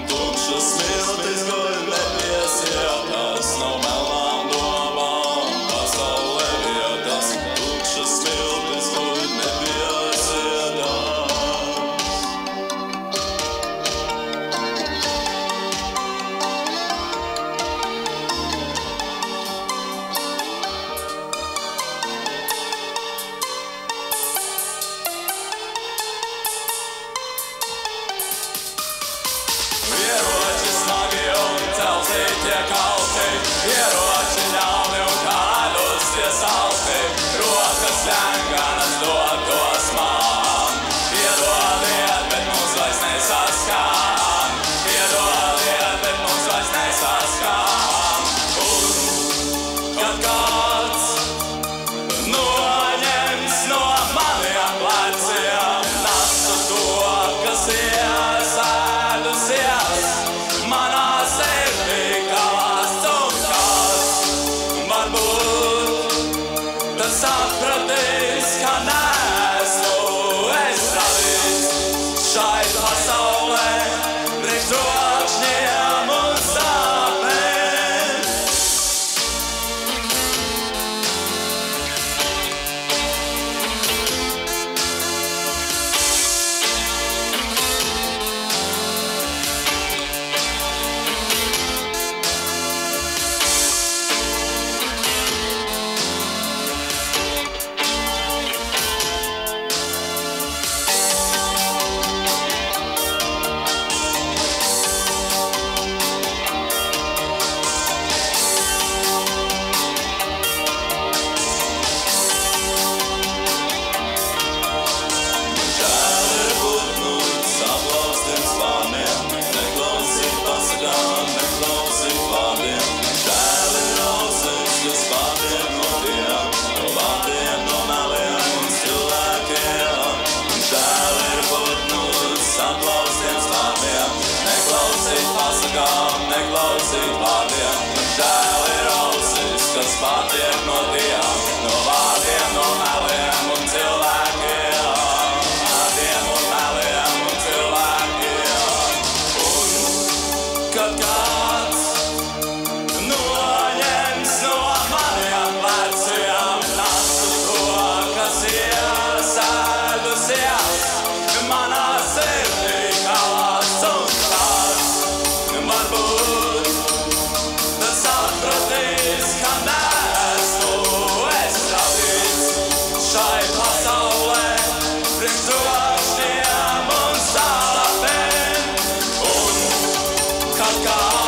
un tukšas smiltis guļ nepiesietas, nav melnām domām pasaulē vietas, tukšas smiltis guļ nepiesietas. Ieroči smagi un celti tie kalti, ieroči ļauni un kādus tie salti, rokas ļenganas dod tos man. Piedodiet, bet mums vairs nesaskan, piedodiet, bet mums vairs nesaskan. Un kad kāds noņems no maniem pleciem nastu to, kas iesēdusies manā sirdī kā cūkas, varbūt tas sapratīs, ka neesmu es radījis šai pasaulē priekš trokšņiem un sāpēm. Neklausīt vārdiem, žēl ir ausis, kas pārtiek no tiem, no vārdiem, no meliem un cilvēkiem, vārdiem un meliem un cilvēkiem. Un kad kāds noņems no maniem pleciem nastu to, kas iesēdusies manā sirdī kā cūkas, varbūt tas sapratīs, ka neesmu es radījis šai pasaulē priekš trokšņiem un sāpēm. Un kad kāds